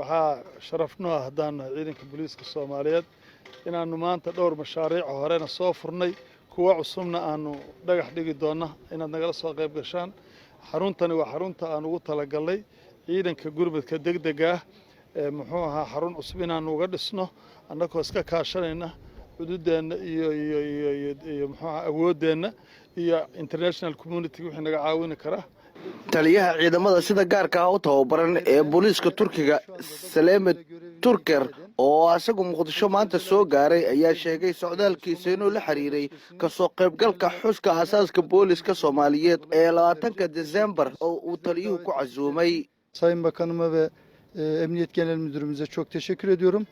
waxaa sharaf noo ah haddaan nahay ciidanka booliiska Soomaaliyeed inaanu maanta dhowr mashaariic horena soo furnay kuwa cusubna aanu dhagax dhigi doona inaad nagala soo qayb gashaan. xaruntani waa xarunta aan ugu talagalnay ciidanka gurmadka degdega ah muxuu ahaa xarun cusub inaanu uga dhisno annagoo iska kaashanayna xuduudeena iyo muxuu ahaa awooddeena iyo international community wixii naga caawin kara. taliyaha ciidamada sida gaarka ah u tababaran ee booliiska Turkiga Selamet Turker oo asagu Muqdisho maanta soo gaaray ayaa sheegay socdaalkiisa inuu la xiriiray ka soo qaybgalka xuska asaaska booliiska Soomaaliyeed ee 20 December oo uu taliyuhu ku casuumay. Sayın Bakanıma ve Emniyet Genel Müdürümüze çok teşekkür ediyorum.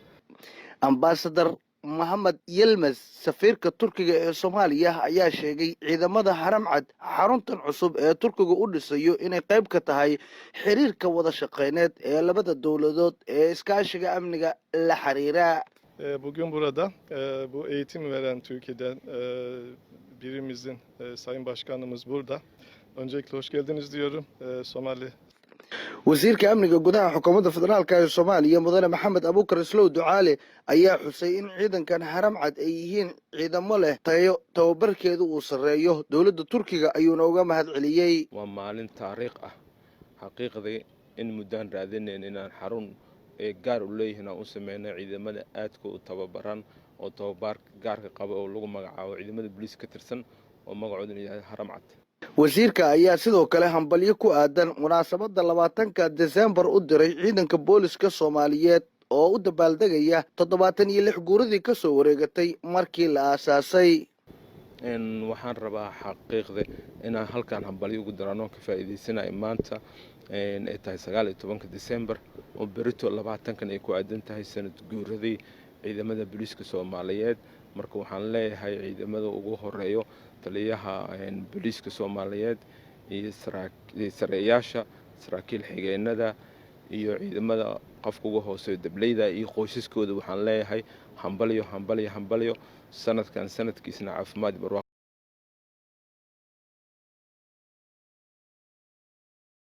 Ambassador Mohamed Yilmaz safiirka Turkiga ee Soomaaliya ayaa sheegay ciidamada Haramcad xaruntan cusub ee Turkiga u dhisayo inay qayb ka tahay xiriirka wada shaqeyneed ee labada dawladood ee iskaashiga amniga la xiriira. Bugün burada bu eğitim veren Türkiye'den birimizin Sayın Başkanımız burada. Öncelikle hoş geldiniz diyorum Somali. wasiirka amniga gudaha xukuumadda federaalka ee Soomaaliya mudane Maxamed Abuukar Islow Ducaale ayaa xusay in ciidankan Haramcad ay yihiin ciidamo leh tayo tababarkeedu uu sareeyo dawladda Turkiga ayuuna uga mahadceliyay. waa maalin taariikh ah xaqiiqdii in muddaan raadineen inaan xarun gaar u leeyahay oo sameeyna ciidamada aadka u tababaran oo tababar gaarka qaba oo lagu magacaabo ciidamada booliiska ka tirsan oo magacoodu yahay Haramcad. wasiirka ayaa sidoo kale hambalyo ku aadan munaasabadda 20 December u diray ciidanka booliiska Soomaaliyeed oo u dabaaldegaya 76 guuradii ka soo wareegatay markii la aasaasay. waxaan rabaa xaqiiqda inaan halkaan hambalyo ugu darano ka faa'iideysanayo maanta ay tahay 19 December oo berito 20kan ay ku aadan tahay sanad guuradii ciidamada booliiska Soomaaliyeed. marka waxaan leeyahay ciidamada ugu horeeyo taliyaha booliiska Soomaaliyeed iyo sareeyaasha saraakiil xigeenada iyo ciidamada qofka ugu hooseeyo dableyda iyo qoysaskooda waxaan leeyahay hambalyo sanadkan sanadkiisna caafimaad barwaaqo